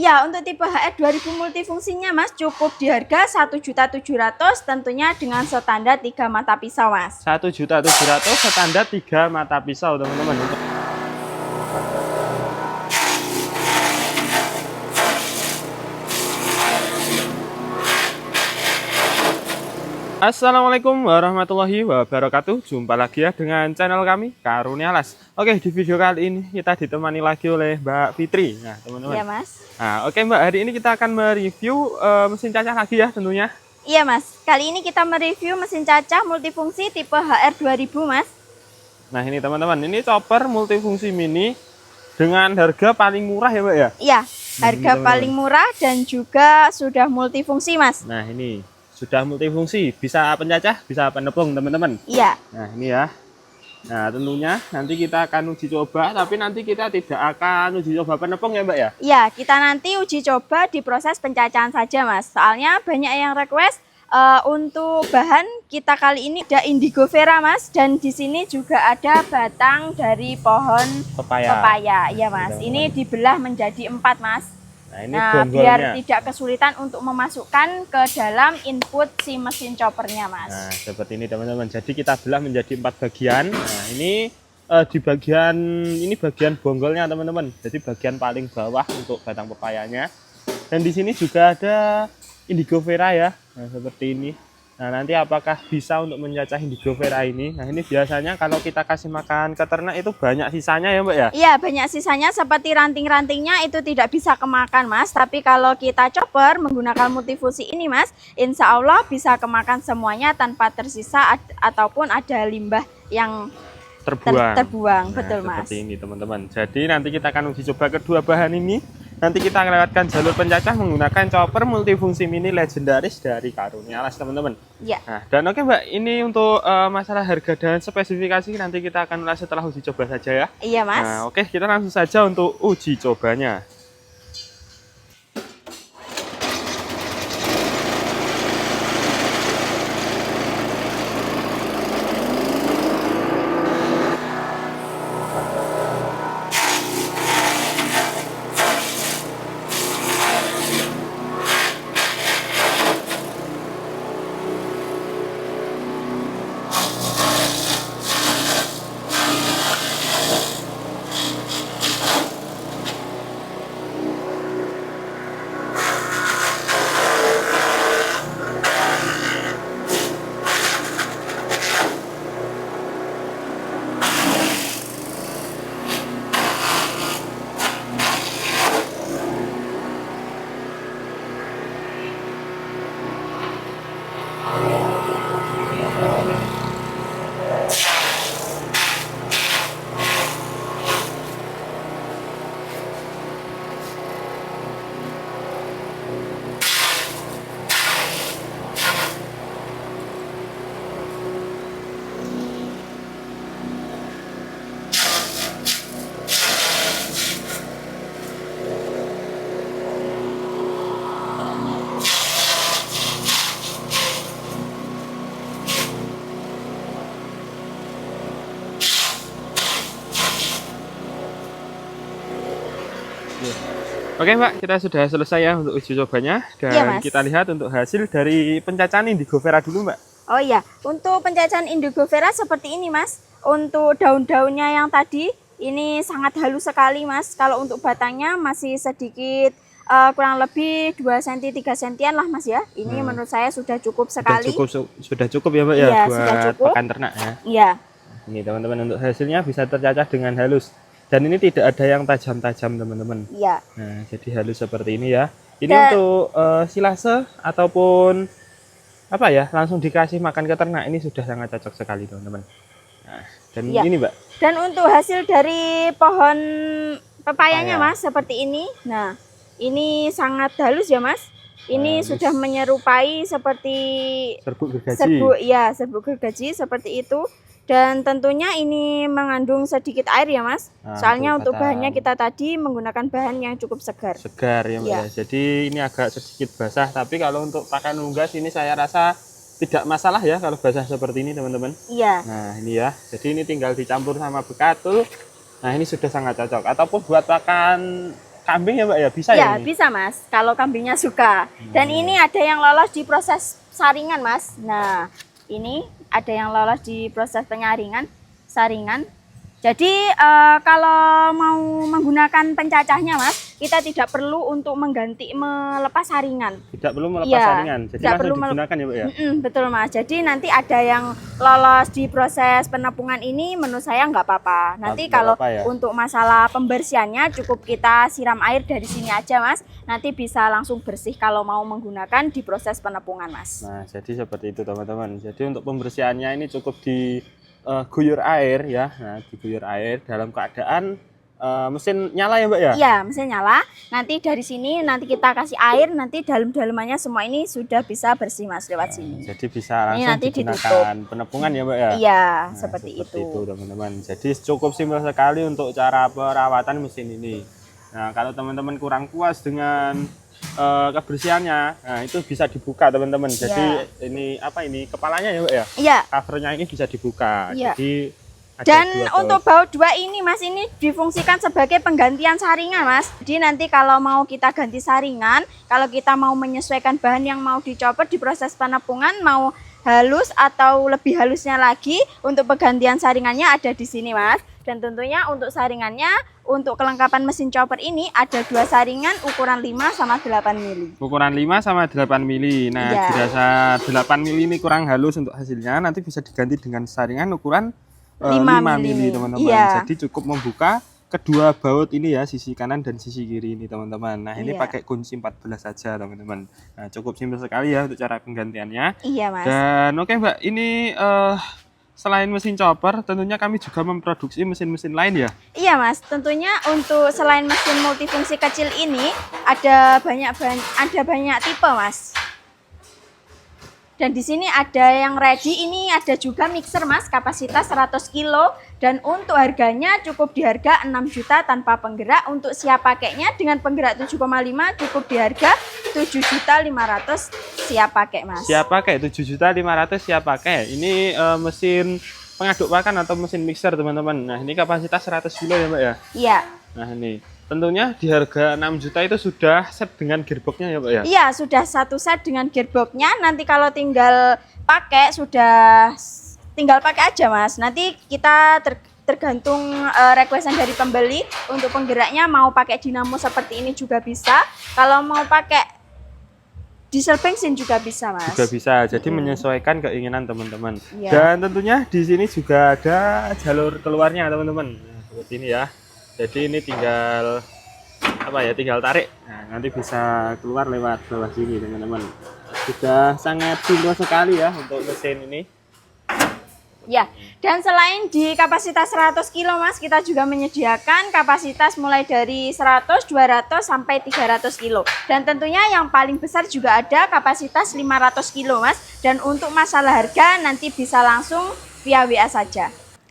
Ya, untuk tipe HR 2000 multifungsinya Mas cukup di harga 1.700.000, tentunya dengan standar 3 mata pisau Mas. 1.700.000 standar 3 mata pisau teman-teman. Assalamualaikum warahmatullahi wabarakatuh. Jumpa lagi ya dengan channel kami Karunia Las. Oke, di video kali ini kita ditemani lagi oleh Mbak Fitri. Nah teman-teman. Iya Mas. Nah oke Mbak, hari ini kita akan mereview mesin cacah lagi ya tentunya. Iya Mas, kali ini kita mereview mesin cacah multifungsi tipe HR 2000 Mas. Nah ini teman-teman, ini chopper multifungsi mini dengan harga paling murah ya Mbak ya? Iya, harga paling murah dan juga sudah multifungsi Mas. Nah ini sudah multifungsi, bisa pencacah, bisa penepung teman-teman. Iya. Nah ini ya. Nah tentunya nanti kita akan uji coba, tapi nanti kita tidak akan uji coba penepung ya Mbak ya? Iya, kita nanti uji coba di proses pencacahan saja Mas. Soalnya banyak yang request untuk bahan kita kali ini ada indigo vera Mas, dan di sini juga ada batang dari pohon pepaya. Iya Mas, ini dibelah menjadi 4 Mas. Nah, ini biar tidak kesulitan untuk memasukkan ke dalam input si mesin choppernya Mas. Nah seperti ini teman-teman, jadi kita belah menjadi 4 bagian. Nah ini di bagian ini bagian bonggolnya teman-teman, jadi bagian paling bawah untuk batang pepayanya. Dan di sini juga ada indigo vera ya. Nah seperti ini. Nah nanti apakah bisa untuk mencacah indigo vera ini? Nah ini biasanya kalau kita kasih makan ke ternak itu banyak sisanya ya Mbak ya? Iya banyak sisanya, seperti ranting-rantingnya itu tidak bisa kemakan Mas. Tapi kalau kita chopper menggunakan multifungsi ini Mas, insya Allah bisa kemakan semuanya tanpa tersisa ataupun ada limbah yang terbuang. Nah, betul Mas. Seperti ini teman-teman. Jadi nanti kita akan uji coba kedua bahan ini. Nanti kita melewatkan jalur pencacah menggunakan chopper multifungsi mini legendaris dari Karunia Las teman-teman. Iya. Nah, dan oke Mbak, ini untuk masalah harga dan spesifikasi nanti kita akan ulas setelah uji coba saja ya. Iya Mas. Nah oke, kita langsung saja untuk uji cobanya. Oke Mbak, kita sudah selesai ya untuk uji cobanya. Dan iya, Mas. kita lihat untuk hasil dari pencacahan indigo vera dulu Mbak. Oh iya, untuk pencacahan indigo vera seperti ini Mas. Untuk daun-daunnya yang tadi ini sangat halus sekali Mas. Kalau untuk batangnya masih sedikit kurang lebih 2 cm 3 cm lah Mas ya. Ini menurut saya sudah cukup sekali. Sudah cukup ya Mbak ya, iya, buat pakan ternak ya. Iya. Ini teman-teman, untuk hasilnya bisa tercacah dengan halus. Dan ini tidak ada yang tajam-tajam teman-teman. Iya. Nah jadi halus seperti ini ya. Ini untuk silase ataupun apa ya, langsung dikasih makan ke ternak, ini sudah sangat cocok sekali teman-teman. Nah, dan ini Mbak. Dan untuk hasil dari pohon pepayanya Mas seperti ini. Nah ini sangat halus ya Mas. Ini sudah menyerupai seperti serbuk gergaji. Serbuk gergaji seperti itu. Dan tentunya ini mengandung sedikit air ya Mas. Soalnya untuk bahannya kita tadi menggunakan bahan yang cukup segar. Segar ya Mbak ya. Jadi ini agak sedikit basah, tapi kalau untuk pakan unggas ini saya rasa tidak masalah ya kalau basah seperti ini teman-teman. Iya. Nah ini ya, jadi ini tinggal dicampur sama bekatul. Nah ini sudah sangat cocok. Ataupun buat pakan kambing ya Mbak ya? Bisa Ya, ya ini? bisa Mas, kalau kambingnya suka. Dan ini ada yang lolos di proses saringan Mas. Nah, ini ada yang lolos di proses saringan. Jadi kalau mau menggunakan pencacahnya Mas, kita tidak perlu untuk melepas saringan. Tidak perlu melepas Iya, saringan, jadi tidak langsung perlu digunakan ya Mbak ya? Betul Mas, jadi nanti ada yang lolos di proses penepungan ini menurut saya nggak apa-apa. Nanti Nggak kalau apa-apa ya? untuk masalah pembersihannya cukup kita siram air dari sini aja Mas. Nanti bisa langsung bersih kalau mau menggunakan di proses penepungan Mas. Nah, jadi seperti itu teman-teman. Jadi untuk pembersihannya ini cukup diguyur air ya. Nah, diguyur air dalam keadaan mesin nyala ya Mbak ya? Iya, mesin nyala. Nanti dari sini nanti kita kasih air, nanti dalam-dalamannya semua ini sudah bisa bersih Mas lewat sini. Jadi bisa Ini langsung nanti digunakan penepungan ya Mbak ya? Iya, Nah, seperti itu. teman-teman. Jadi cukup simpel sekali untuk cara perawatan mesin ini. Nah, kalau teman-teman kurang puas dengan kebersihannya, nah itu bisa dibuka teman-teman. Jadi ini apa ini kepalanya ya Mbak ya? Iya. Covernya ini bisa dibuka. Iya. Jadi ada Dan dua baut. untuk baut 2 ini Mas, ini difungsikan sebagai penggantian saringan Mas. Jadi nanti kalau mau kita ganti saringan, kalau kita mau menyesuaikan bahan yang mau dicopot di proses penepungan, mau halus atau lebih halusnya lagi, untuk penggantian saringannya ada di sini Mas. Dan tentunya untuk saringannya, untuk kelengkapan mesin chopper ini ada 2 saringan ukuran 5 sama 8 mili. Ukuran 5 sama 8 mili. Nah, Iya. dirasa 8 mili ini kurang halus untuk hasilnya, nanti bisa diganti dengan saringan ukuran 5 5 mili mili. teman-teman. Iya. Jadi cukup membuka kedua baut ini ya, sisi kanan dan sisi kiri ini teman-teman. Nah, ini Iya. pakai kunci 14 saja teman-teman. Nah, cukup simpel sekali ya untuk cara penggantiannya. Iya Mas. Dan oke Mbak, ini selain mesin chopper, tentunya kami juga memproduksi mesin-mesin lain ya. Iya Mas, tentunya untuk selain mesin multifungsi kecil ini ada banyak tipe Mas. Dan di sini ada yang ready, ini ada juga mixer Mas, kapasitas 100 kilo dan untuk harganya cukup di harga 6 juta tanpa penggerak. Untuk siap pakainya dengan penggerak 7,5 cukup di harga 7.500.000 siap pakai Mas. Siap pakai 7.500.000 siap pakai. Ini mesin pengaduk pakan atau mesin mixer teman-teman. Nah, ini kapasitas 100 kilo ya Mbak ya. Iya. Nah, ini tentunya di harga 6 juta itu sudah set dengan gearboxnya ya Mbak ya. Iya, sudah satu set dengan gearboxnya. Nanti kalau tinggal pakai tinggal pakai aja Mas. Nanti kita tergantung requestan dari pembeli. Untuk penggeraknya mau pakai dinamo seperti ini juga bisa. Kalau mau pakai diesel bensin juga bisa Mas. Juga bisa. Jadi menyesuaikan keinginan teman-teman. Iya. Dan tentunya di sini juga ada jalur keluarnya teman-teman. Nah, seperti ini ya. Jadi ini tinggal tinggal tarik. Nah, nanti bisa keluar lewat bawah sini teman-teman. Sudah sangat simpel sekali ya untuk mesin ini. Ya, dan selain di kapasitas 100 kilo Mas, kita juga menyediakan kapasitas mulai dari 100, 200 sampai 300 kilo. Dan tentunya yang paling besar juga ada kapasitas 500 kilo Mas. Dan untuk masalah harga nanti bisa langsung via WA saja.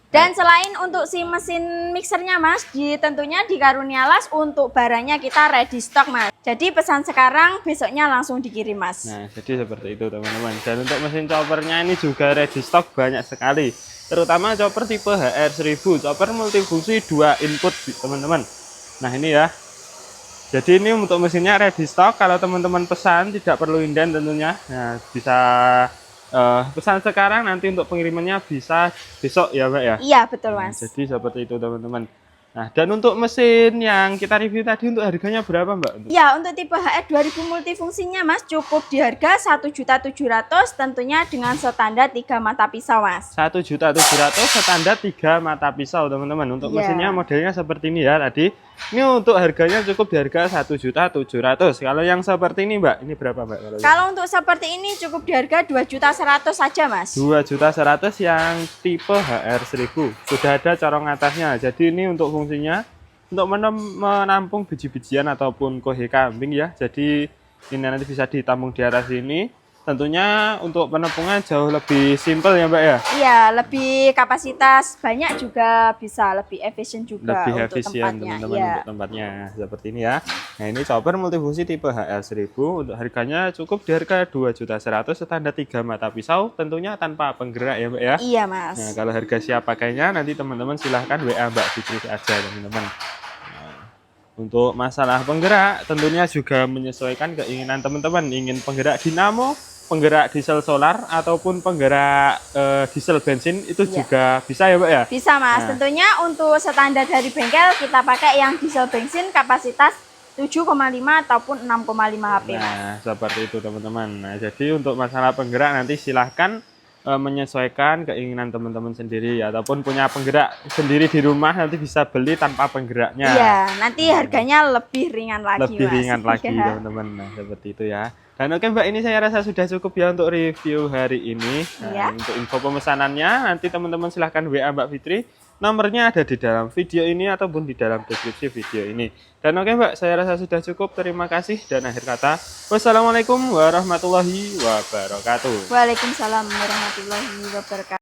Dan selain untuk si mesin mixernya Mas, tentunya di Karunia Las untuk barangnya kita ready stock Mas. Jadi pesan sekarang, besoknya langsung dikirim Mas. Nah, jadi seperti itu teman-teman. Dan untuk mesin choppernya ini juga ready stock banyak sekali. Terutama chopper tipe HR1000, chopper multifungsi 2 input teman-teman. Nah, ini ya. Jadi ini untuk mesinnya ready stock. Kalau teman-teman pesan tidak perlu inden tentunya. Nah, bisa pesan sekarang, nanti untuk pengirimannya bisa besok ya Mbak ya. Iya betul Nah, Mas. jadi seperti itu teman-teman. Nah, dan untuk mesin yang kita review tadi untuk harganya berapa Mbak? Ya, untuk tipe HR 2000 multifungsinya Mas cukup di harga 1.700.000 tentunya dengan standar 3 mata pisau Mas. 1.700.000 standar 3 mata pisau teman-teman. Untuk Iya. mesinnya modelnya seperti ini ya tadi. Ini untuk harganya cukup di harga 1.700.000. Kalau yang seperti ini Mbak, ini berapa Mbak? Kalau untuk seperti ini cukup di harga 2.100.000 saja Mas. 2.100.000 yang tipe HR1000. Sudah ada corong atasnya. Jadi ini untuk fungsinya untuk menampung biji-bijian ataupun kohe kambing ya. Jadi ini nanti bisa ditampung di atas sini. Tentunya untuk penepungan jauh lebih simpel ya Mbak ya. Iya, lebih kapasitas banyak juga bisa lebih efisien juga Lebih untuk efisien tempatnya. teman-teman Iya. untuk tempatnya seperti ini ya. Nah, ini chopper multifungsi tipe HR1000 untuk harganya cukup di harga 2.100.000 standar 3 mata pisau, tentunya tanpa penggerak ya Mbak ya. Iya Mas. Nah, kalau harga siap pakainya nanti teman-teman silahkan WA Mbak Fitri aja teman-teman. Nah, Untuk masalah penggerak tentunya juga menyesuaikan keinginan teman-teman, ingin penggerak dinamo, penggerak diesel solar ataupun penggerak diesel bensin itu Iya. juga bisa ya Mbak ya? Bisa Mas, Nah. tentunya untuk standar dari bengkel kita pakai yang diesel bensin kapasitas 7,5 ataupun 6,5 HP Mas. Nah, seperti itu teman-teman. Nah, jadi untuk masalah penggerak nanti silahkan menyesuaikan keinginan teman-teman sendiri ataupun punya penggerak sendiri di rumah nanti bisa beli tanpa penggeraknya. Iya, nanti harganya lebih ringan lagi Lebih Mas. ringan lagi Iya. teman-teman. Nah, seperti itu ya. Dan oke Mbak, ini saya rasa sudah cukup ya untuk review hari ini. Nah, Iya. untuk info pemesanannya nanti teman-teman silahkan WA Mbak Fitri. Nomornya ada di dalam video ini ataupun di dalam deskripsi video ini. Dan oke Mbak, saya rasa sudah cukup. Terima kasih dan akhir kata, wassalamualaikum warahmatullahi wabarakatuh. Waalaikumsalam warahmatullahi wabarakatuh.